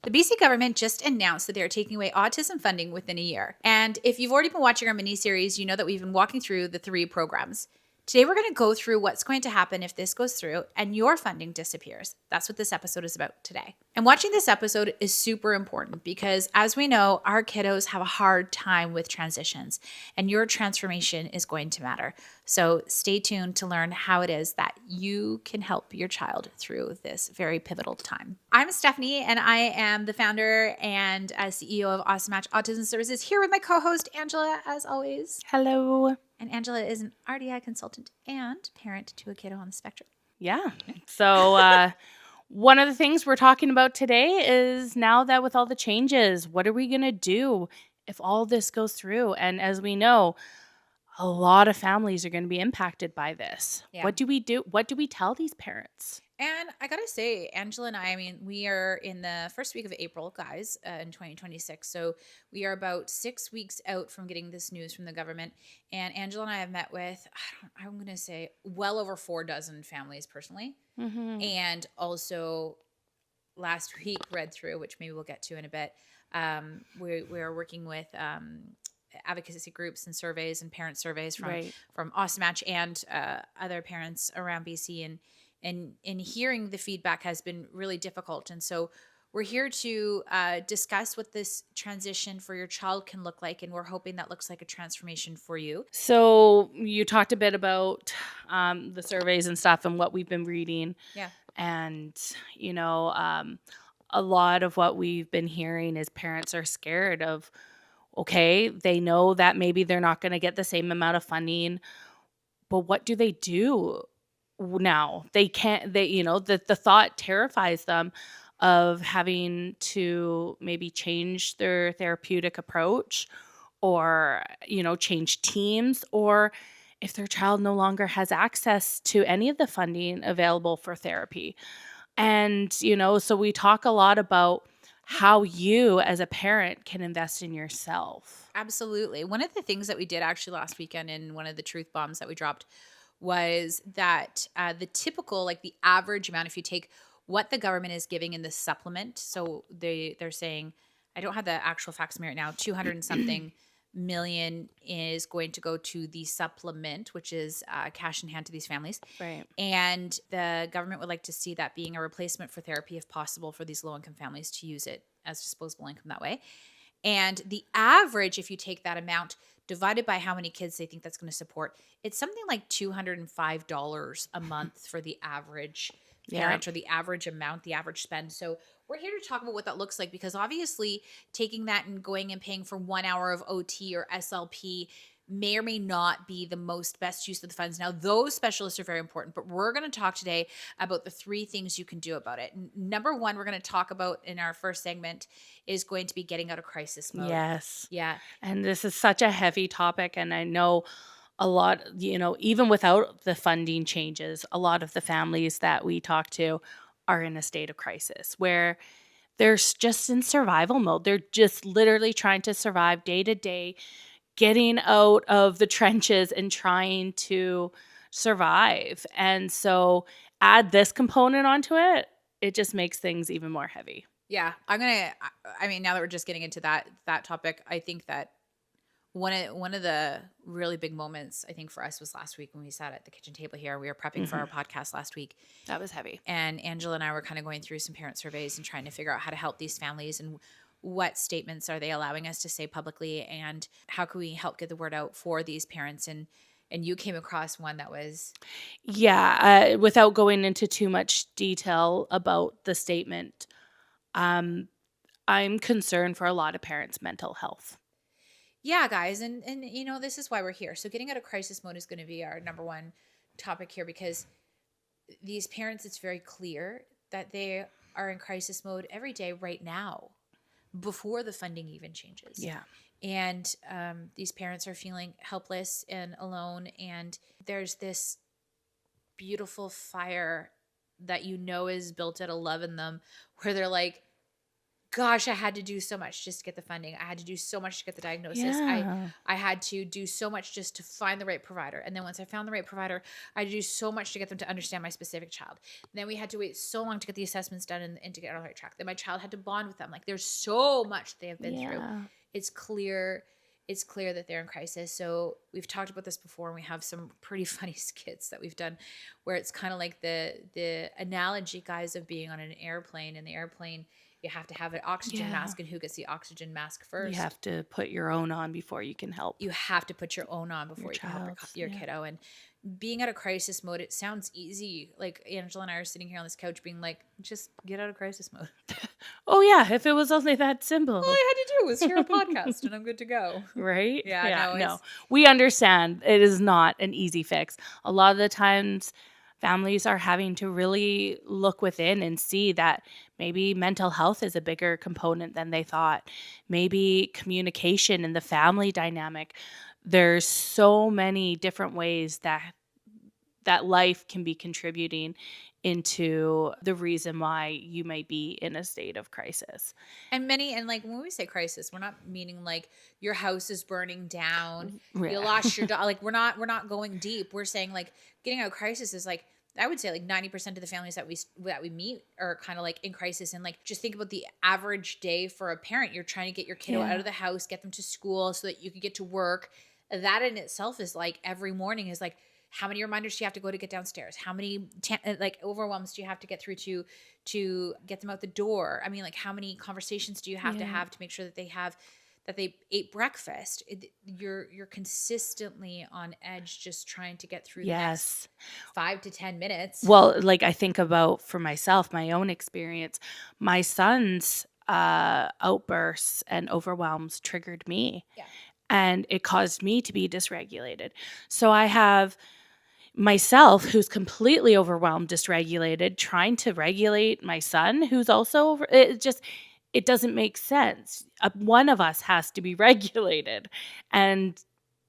The BC government just announced that they are taking away autism funding within a year. And if you've already been watching our mini-series, you know that we've been walking through the 3 programs. Today, we're going to go through what's going to happen if this goes through and your funding disappears. That's what this episode is about today. And watching this episode is super important because, as we know, our kiddos have a hard time with transitions, and your transformation is going to matter. So stay tuned to learn how it is that you can help your child through this very pivotal time. I'm Stephanie, and I am the founder and CEO of Awesome Match Autism Services, here with my co-host, Angela, as always. Hello. And Angela is an RDI consultant and parent to a kiddo on the spectrum. Yeah. So one of the things we're talking about today is, now that with all the changes, what are we going to do if all this goes through? And as we know, a lot of families are going to be impacted by this. Yeah. What do we do? What do we tell these parents? And I got to say, Angela and I mean, we are in the first week of April, guys, in 2026. So we are about 6 weeks out from getting this news from the government. And Angela and I have met with, I'm going to say, well over 4 dozen families personally. Mm-hmm. And also last week read through, which maybe we'll get to in a bit. We are working with advocacy groups and surveys and parent surveys from Awesome Match and other parents around BC, and hearing the feedback has been really difficult. And so we're here to discuss what this transition for your child can look like, and we're hoping that looks like a transformation for you. So you talked a bit about the surveys and stuff and what we've been reading. Yeah. And, a lot of what we've been hearing is parents are scared of, okay, they know that maybe they're not going to get the same amount of funding, but what do they do now? They can't, the thought terrifies them of having to maybe change their therapeutic approach, or, change teams, or if their child no longer has access to any of the funding available for therapy. And, so we talk a lot about how you as a parent can invest in yourself. Absolutely. One of the things that we did actually last weekend, in one of the truth bombs that we dropped, was that the typical, like the average amount, if you take what the government is giving in the supplement, so they're saying, I don't have the actual facts right now, 200 and something million is going to go to the supplement, which is cash in hand to these families. Right. And the government would like to see that being a replacement for therapy, if possible, for these low-income families to use it as disposable income that way. And the average, if you take that amount divided by how many kids they think that's going to support, it's something like $205 a month for the average parent, or the average amount, the average spend. So we're here to talk about what that looks like, because obviously taking that and going and paying for 1 hour of OT or SLP may or may not be the best use of the funds. Now, those specialists are very important, but we're going to talk today about the 3 things you can do about it. Number 1, we're going to talk about in our first segment is going to be getting out of crisis mode. Yes. Yeah. And this is such a heavy topic. And I know a lot, even without the funding changes, a lot of the families that we talk to are in a state of crisis where they're just in survival mode. They're just literally trying to survive day to day, getting out of the trenches and trying to survive. And so add this component onto it, it just makes things even more heavy. Yeah. Now that we're just getting into that topic, I think that one of the really big moments, I think, for us was last week when we sat at the kitchen table here. We were prepping for our podcast last week. That was heavy. And Angela and I were kind of going through some parent surveys and trying to figure out how to help these families, and what statements are they allowing us to say publicly, and how can we help get the word out for these parents. And you came across one that was... Yeah, without going into too much detail about the statement, I'm concerned for a lot of parents' mental health. Yeah, guys. And this is why we're here. So getting out of crisis mode is going to be our number 1 topic here, because these parents, it's very clear that they are in crisis mode every day right now, before the funding even changes. Yeah. And these parents are feeling helpless and alone. And there's this beautiful fire that is built out of love in them, where they're like, gosh, I had to do so much just to get the funding. I had to do so much to get the diagnosis. Yeah. I had to do so much just to find the right provider. And then once I found the right provider, I had to do so much to get them to understand my specific child. And then we had to wait so long to get the assessments done and to get on the right track. Then my child had to bond with them. Like there's so much they have been through. Yeah. It's clear that they're in crisis. So we've talked about this before, and we have some pretty funny skits that we've done where it's kind of like the analogy, guys, of being on an airplane. In the airplane, you have to have an oxygen Yeah. mask, and who gets the oxygen mask You first? have to put your own on before you can help You have to put your own on your before you can help child. your Yeah. kiddo. And being out of crisis mode, it sounds easy. Like Angela and I are sitting here on this couch being like, just get out of crisis mode. Oh yeah, if it was only that All simple. I had to do was hear a podcast and I'm good to go. Right? Yeah, Yeah, no, no. it's We understand it is not an easy fix. A lot of the times families are having to really look within and see that maybe mental health is a bigger component than they thought. Maybe communication and the family dynamic. There's so many different ways that life can be contributing into the reason why you may be in a state of crisis. and like when we say crisis, we're not meaning like your house is burning down, you Yeah. lost your dog. Like we're not going deep. We're saying like getting out of crisis is like I would say like 90% of the families that we meet are kind of like in crisis. And like just think about the average day for a parent. You're trying to get your kiddo out Yeah. of the house, get them to school so that you can get to work. That in itself is like every morning is like how many reminders do you have to go to get downstairs? How many like overwhelms do you have to get through to get them out the door? I mean, like how many conversations do you have Yeah. to make sure that they ate breakfast? You're consistently on edge just trying to get through the next Yes. 5 to 10 minutes. Well, like I think about for myself, my own experience, my son's outbursts and overwhelms triggered me Yeah. and it caused me to be dysregulated. So I have myself who's completely overwhelmed, dysregulated, trying to regulate my son who's also it doesn't make sense. One of us has to be regulated. And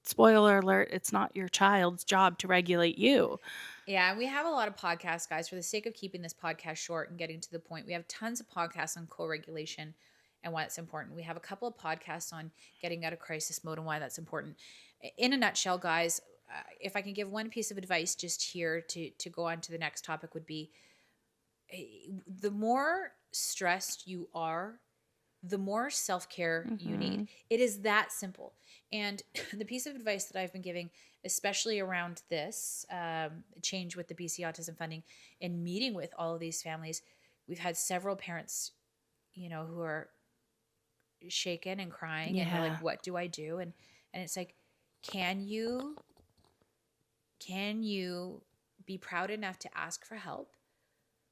spoiler alert, it's not your child's job to regulate you. Yeah, and we have a lot of podcasts, guys. For the sake of keeping this podcast short and getting to the point, we have tons of podcasts on co-regulation and why it's important. We have a couple of podcasts on getting out of crisis mode and why that's important. In a nutshell, guys, if I can give one piece of advice just here to go on to the next topic would be the more stressed you are, the more self-care you need. Mhm. It is that simple. And the piece of advice that I've been giving, especially around this change with the BC autism funding and meeting with all of these families, we've had several parents, who are shaken and crying and they're Yeah. like, what do I do? And it's like, can you be proud enough to ask for help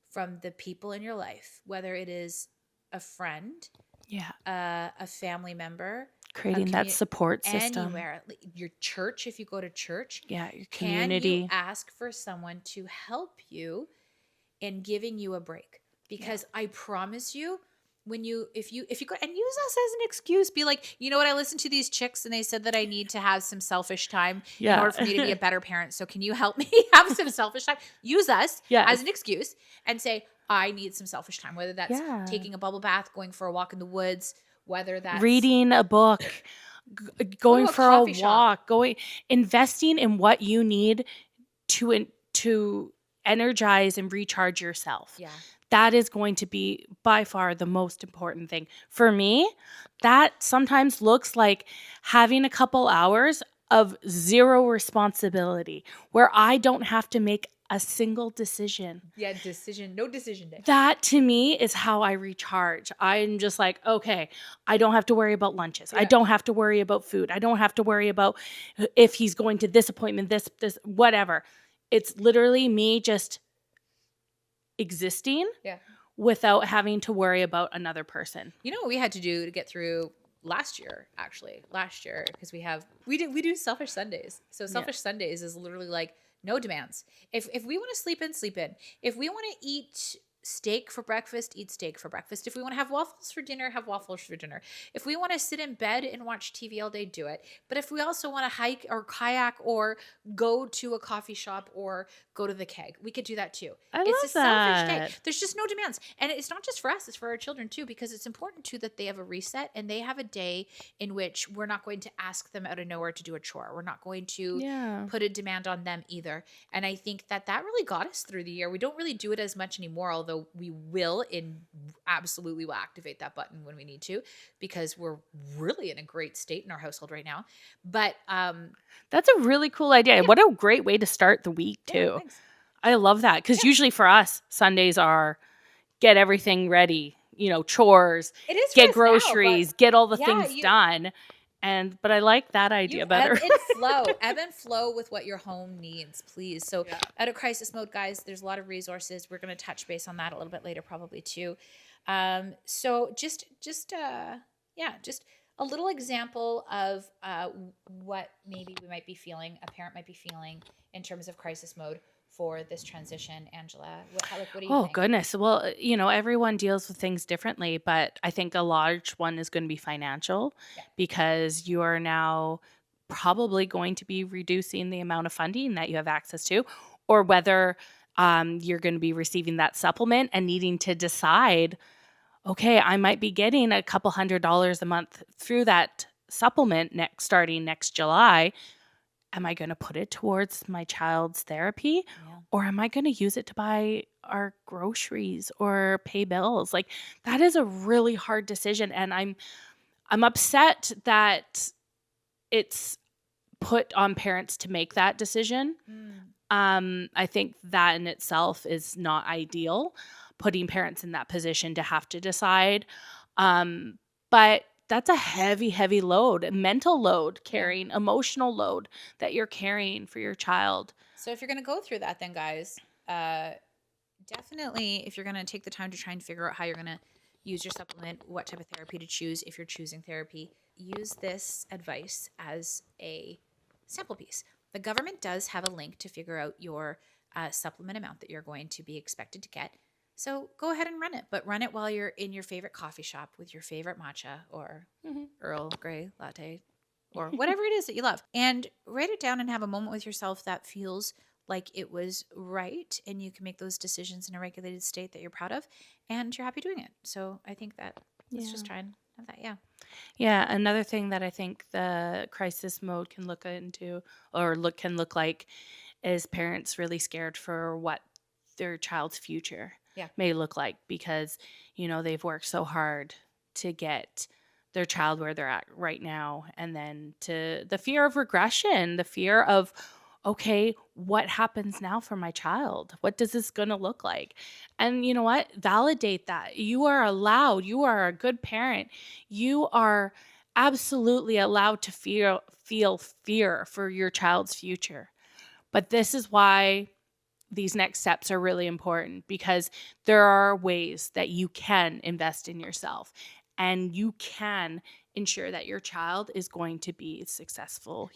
from the people in your life, whether it is a friend, Yeah. a family member, Creating that support system. anywhere, like your church, if you go to church, Yeah, your can you community. ask for someone to help you in giving you a break? Because I promise you, if you go and use us as an excuse, be like, you know what, I listened to these chicks and they said that I need to have some selfish time in order for me to be a Yeah. better parent. So can you help me have some selfish time? Use us as Yes. an excuse and say, I need some selfish time, whether that's Yeah. taking a bubble bath, going for a walk in the woods, whether that's Reading a book, going a for a coffee shop. walk, investing in what you need to energize and recharge yourself. Yeah. That is going to be by far the most important thing. For me, that sometimes looks like having a couple hours of zero responsibility where I don't have to make a single decision. Yeah, no decision day. That to me is how I recharge. I'm just like, okay, I don't have to worry about lunches. I Yeah. don't have to worry about food. I don't have to worry about if he's going to this appointment, this, whatever. It's literally me just existing Yeah. without having to worry about another person. You know what we had to do to get through last year, because we do selfish Sundays. So selfish Sundays is literally like no demands. If we want to sleep in, sleep in. If we want to eat steak for breakfast, eat steak for breakfast. If we want to have waffles for dinner, have waffles for dinner. If we want to sit in bed and watch TV all day, do it. But if we also want to hike or kayak or go to a coffee shop or go to the keg, we could do that too. I It's a love selfish day. that. There's just no demands. And it's not just for us, it's for our children too, because it's important too that they have a reset and they have a day in which we're not going to ask them out of nowhere to do a chore. We're not going to Yeah. put a demand on them either. And I think that really got us through the year. We don't really do it as much anymore, although we will absolutely will activate that button when we need to, because we're really in a great state in our household right now. But That's a really cool idea. What a great way to start the week too. thanks. I love that because usually for us, Sundays are get everything ready, chores, It is for get us now, groceries, get all the yeah, things done. But I like that idea better. Ebb and flow with what your home needs, please. So out of crisis mode, guys, there's a lot of resources. We're going to touch base on that a little bit later, probably too. So just a little example of what maybe we might be feeling, a parent might be feeling in terms of crisis mode for this transition. Angela, what do you think? Goodness. Well, everyone deals with things differently, but I think a large one is going to be financial because you are now probably going to be reducing the amount of funding that you have access to, or whether you're going to be receiving that supplement and needing to decide, okay, I might be getting a couple $100s a month through that supplement starting next July. Am I going to put it towards my child's therapy or am I going to use it to buy our groceries or pay bills? Like that is a really hard decision. And I'm upset that it's put on parents to make that decision. I think that in itself is not ideal, putting parents in that position to have to decide. But that's a heavy, heavy load, mental load carrying, emotional load that you're carrying for your child. So if you're going to go through that, then guys, definitely if you're going to take the time to try and figure out how you're going to use your supplement, what type of therapy to choose, if you're choosing therapy, use this advice as a sample piece. The government does have a link to figure out your supplement amount that you're going to be expected to get. So go ahead and run it, but run it while you're in your favorite coffee shop with your favorite matcha or Earl Grey latte or whatever it is that you love. And write it down and have a moment with yourself that feels like it was right and you can make those decisions in a regulated state that you're proud of and you're happy doing it. So I think that let's just try and have that. Yeah. Another thing that I think the crisis mode can look like is parents really scared for what their child's future may look like because, they've worked so hard to get their child where they're at right now. And then to the fear of regression, the fear of, okay, what happens now for my child? What does this going to look like? And you know what? Validate that. You are allowed. You are a good parent. You are absolutely allowed to feel fear for your child's future. But this is why these next steps are really important because there are ways that you can invest in yourself and you can ensure that your child is going to be successful.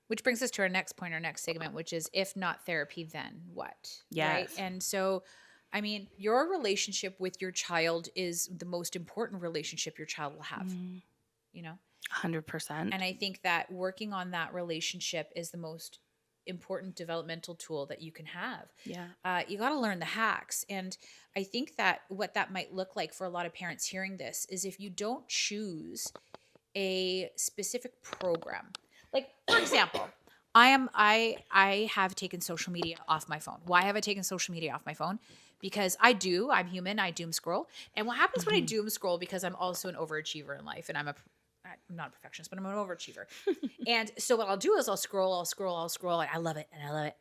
Which brings us to our next point, our next segment, which is if not therapy, then what? Yes. Right? And so, I mean, your relationship with your child is the most important relationship your child will have, 100%. And I think that working on that relationship is the most important developmental tool that you can have. You got to learn the hacks. And I think that what that might look like for a lot of parents hearing this is if you don't choose a specific program, like for example, I have taken social media off my phone. Why have I taken social media off my phone? Because I'm human, I doom scroll. And what happens when I doom scroll, because I'm also an overachiever in life and I'm not a perfectionist, but I'm an overachiever. And so what I'll do is I'll scroll. Like, I love it.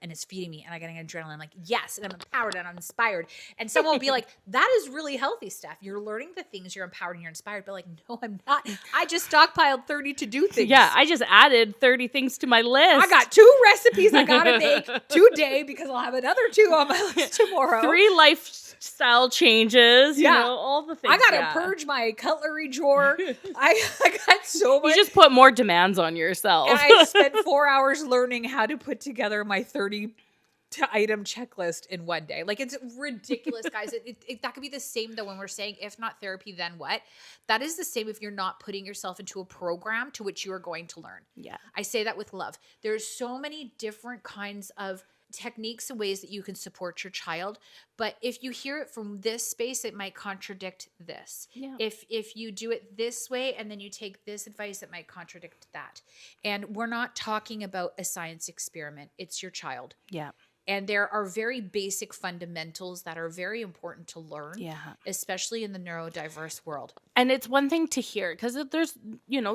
And it's feeding me. And I get an adrenaline. I'm like, yes. And I'm empowered and I'm inspired. And someone will be like, that is really healthy, Steph. You're learning the things, you're empowered and you're inspired. But like, no, I'm not. I just stockpiled 30 to-do things. Yeah, I just added 30 things to my list. I got 2 recipes I got to make today because I'll have another 2 on my list tomorrow. 3 lifestyle changes, all the things. I got to purge my cutlery drawer. I got so much. You just put more demands on yourself. And I spent 4 hours learning how to put together my 30 item checklist in one day. Like, it's ridiculous, guys. That could be the same though when we're saying, if not therapy, then what? That is the same if you're not putting yourself into a program to which you are going to learn. Yeah. I say that with love. There's so many different kinds of techniques and ways that you can support your child, but if you hear it from this space, it might contradict this. Yeah. If you do it this way and then you take this advice, it might contradict that. And we're not talking about a science experiment. It's your child. Yeah. And there are very basic fundamentals that are very important to learn, Yeah. especially in the neurodiverse world. And it's one thing to hear, because there's,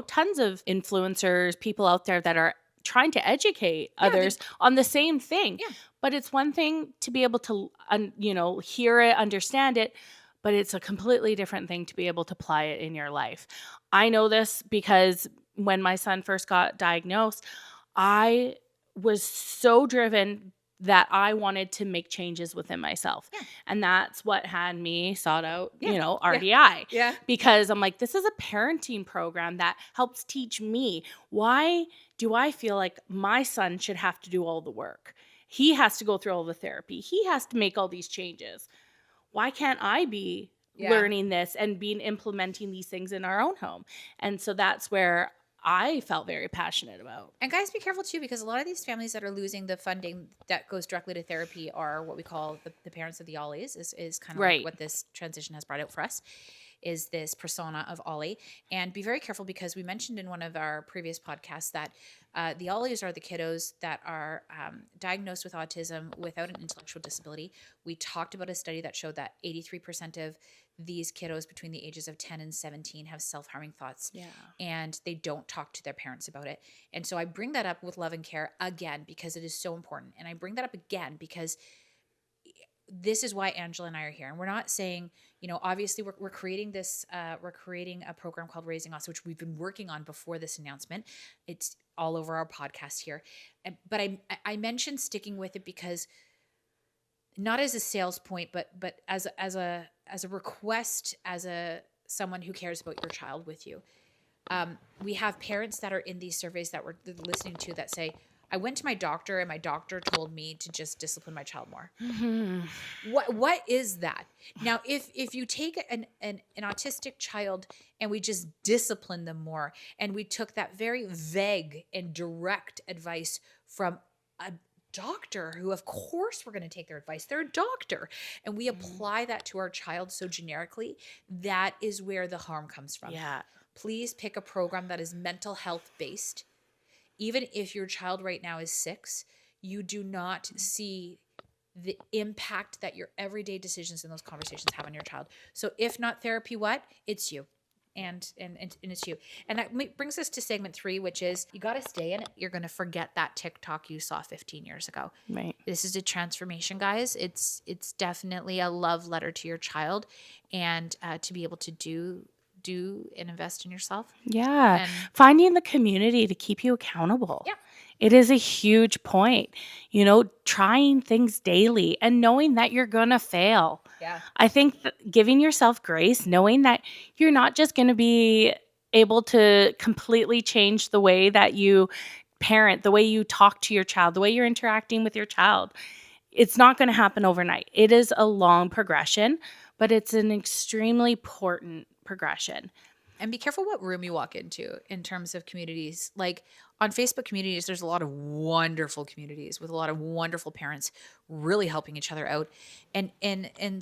tons of influencers, people out there that are trying to educate others on the same thing. Yeah. But it's one thing to be able to, hear it, understand it, but it's a completely different thing to be able to apply it in your life. I know this because when my son first got diagnosed, I was so driven that I wanted to make changes within myself. Yeah. And that's what had me sought out, Yeah. RDI. Yeah. Because I'm like, this is a parenting program that helps teach me. Why do I feel like my son should have to do all the work? He has to go through all the therapy. He has to make all these changes. Why can't I be learning this and implementing these things in our own home? And so that's where I felt very passionate about. And guys, be careful too, because a lot of these families that are losing the funding that goes directly to therapy are what we call the parents of the Ollies, is kind of Right. like what this transition has brought out for us, is this persona of Ollie. And be very careful, because we mentioned in one of our previous podcasts that the Ollies are the kiddos that are diagnosed with autism without an intellectual disability. We talked about a study that showed that 83% of these kiddos between the ages of 10 and 17 have self-harming thoughts. Yeah. And they don't talk to their parents about it. And so I bring that up with love and care again, because it is so important. And I bring that up again because this is why Angela and I are here. And we're not saying, obviously we're creating this, we're creating a program called Raising Us, which we've been working on before this announcement. It's all over our podcast here. But I mentioned sticking with it because, not as a sales point, but as a request, as someone who cares about your child with you. We have parents that are in these surveys that we're listening to that say, I went to my doctor and my doctor told me to just discipline my child more. Mm-hmm. What is that? Now, if you take an autistic child and we just discipline them more, and we took that very vague and direct advice from a doctor, who of course we're going to take their advice, they're a doctor, and we apply that to our child so generically, that is where the harm comes from. Yeah. Please pick a program that is mental health based. Even if your child right now is 6, you do not see the impact that your everyday decisions and those conversations have on your child. So if not therapy, what? It's you. And it's you. And that brings us to segment 3, which is, you got to stay in it. You're going to forget that TikTok you saw 15 years ago. Right. This is a transformation, guys. It's definitely a love letter to your child, and to be able to do and invest in yourself. Yeah. And finding the community to keep you accountable. Yeah. It is a huge point. Trying things daily and knowing that you're going to fail. Yeah. I think giving yourself grace, knowing that you're not just going to be able to completely change the way that you parent, the way you talk to your child, the way you're interacting with your child. It's not going to happen overnight. It is a long progression, but it's an extremely important progression. And be careful what room you walk into in terms of communities. Like on Facebook communities, there's a lot of wonderful communities with a lot of wonderful parents really helping each other out. And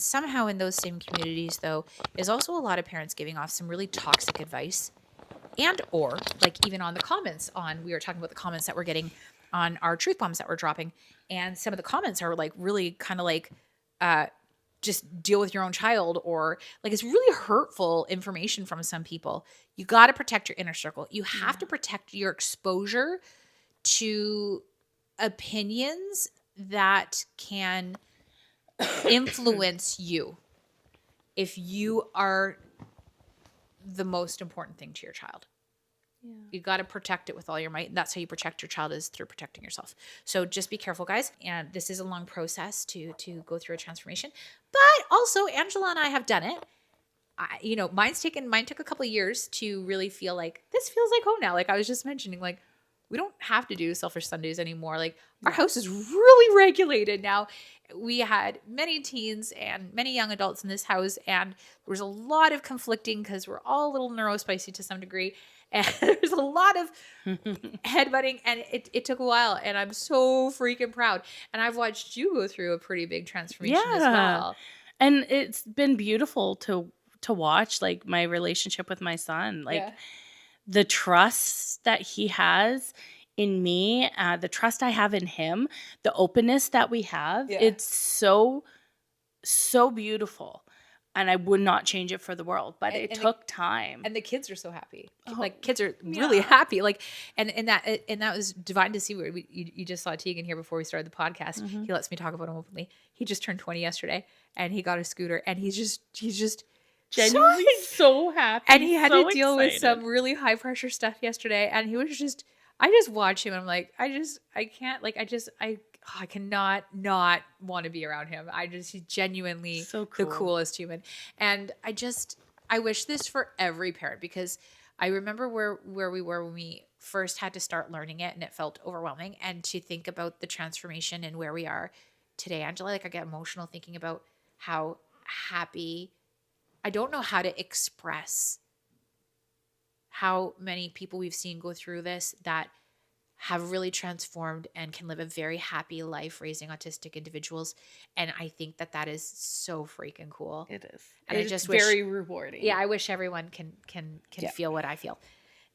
somehow in those same communities, though, is also a lot of parents giving off some really toxic advice. And or like even on the comments we were talking about the comments that we're getting on our truth bombs that we're dropping. And some of the comments are like really kind of like, just deal with your own child, or like it's really hurtful information from some people. You got to protect your inner circle. You have to protect your exposure to opinions that can influence you if you are the most important thing to your child. Yeah. You got to protect it with all your might. That's how you protect your child, is through protecting yourself. So just be careful, guys. And this is a long process to go through a transformation. But also, Angela and I have done it. Mine took a couple of years to really feel like this feels like home now. Like I was just mentioning, like we don't have to do selfish Sundays anymore. Like our Yeah. house is really regulated now. We had many teens and many young adults in this house, and there was a lot of conflicting because we're all a little neurospicy to some degree. And there's a lot of headbutting, and it took a while, and I'm so freaking proud. And I've watched you go through a pretty big transformation as Yeah. well. And it's been beautiful to watch, like, my relationship with my son, like, Yeah. the trust that he has in me, the trust I have in him, the openness that we have, Yeah. it's so, so beautiful, and I would not change it for the world, but And, it and the took time. and the kids are so happy. Oh, Like kids are really yeah. happy. Like and that was divine to see. Where you just saw Tegan here before we started the podcast. Mhm. He lets me talk about him openly. He just turned 20 yesterday, and he got a scooter, and he's just so Genuinely so and happy, he had to so deal with excited. some really high pressure stuff yesterday, and he was just I just watch him and I'm like, I can't like I cannot not want to be around him. He's genuinely So the cool. coolest human. And I wish this for every parent, because I remember where we were when we first had to start learning it, and it felt overwhelming. And to think about the transformation and where we are today, Angela, like I get emotional thinking about how happy. I don't know how to express how many people we've seen go through this that have really transformed and can live a very happy life raising autistic individuals. And I think that is so freaking cool. It is. And I It's just wish, very rewarding. yeah, I wish everyone can Yeah. feel what I feel.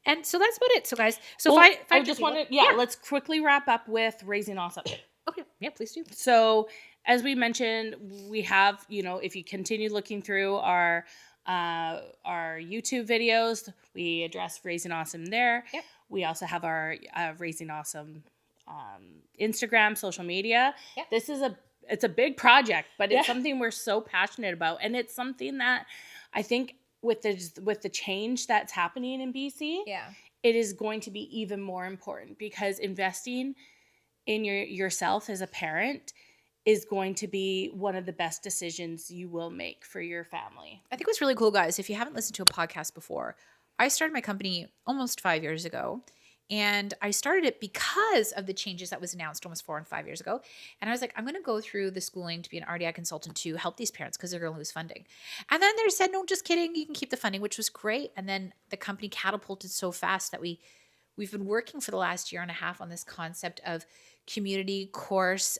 And so that's about it. So guys, so Well, I find your just people. wanted, yeah, let's quickly wrap up with Raising Awesome. Okay. Yeah, please do. So, as we mentioned, we have, if you continue looking through our YouTube videos, we address Raising Awesome there. Yep. We also have our Raising Awesome Instagram, social media. Yep. It's a big project, but Yeah. it's something we're so passionate about, and it's something that I think with the change that's happening in BC, Yeah. it is going to be even more important, because investing in yourself as a parent is going to be one of the best decisions you will make for your family. I think what's really cool, guys, if you haven't listened to a podcast before, I started my company almost 5 years ago. And I started it because of the changes that was announced almost 4 and 5 years ago. And I was like, I'm going to go through the schooling to be an RDI consultant to help these parents because they're going to lose funding. And then they said, no, just kidding. You can keep the funding, which was great. And then the company catapulted so fast that we've been working for the last year and a half on this concept of community course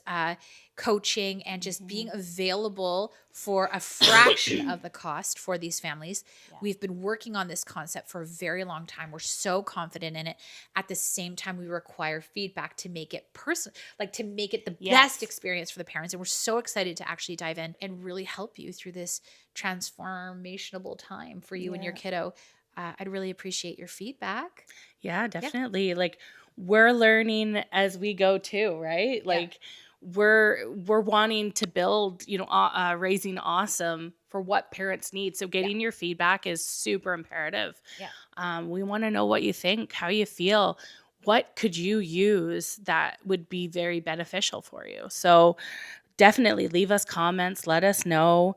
coaching and just being available for a fraction of the cost for these families. Yeah. We've been working on this concept for a very long time. We're so confident in it. At the same time, we require feedback to make it personal, like to make it the best experience for the parents. And we're so excited to actually dive in and really help you through this transformational time for you and your kiddo. I'd really appreciate your feedback. Yeah, definitely. Like, we're learning as we go too, right? Like, we're wanting to build, Raising Awesome for what parents need. So getting your feedback is super imperative. Yeah. We want to know what you think, how you feel. What could you use that would be very beneficial for you? So definitely leave us comments, let us know.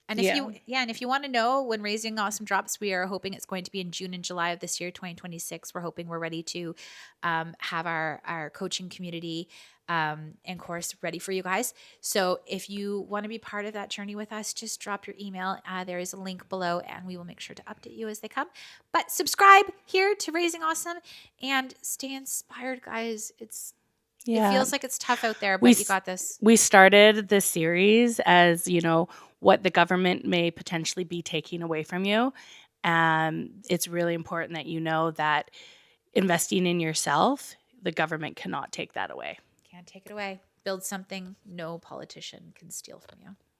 And if you want to know when Raising Awesome drops, we are hoping it's going to be in June and July of this year, 2026. We're hoping we're ready to have our coaching community and course ready for you guys. So if you want to be part of that journey with us, just drop your email. There is a link below, and we will make sure to update you as they come. But subscribe here to Raising Awesome and stay inspired, guys. It feels like it's tough out there, but you got this. We started this series as, what the government may potentially be taking away from you. It's really important that you know that investing in yourself, the government cannot take that away. Can't take it away. Build something no politician can steal from you.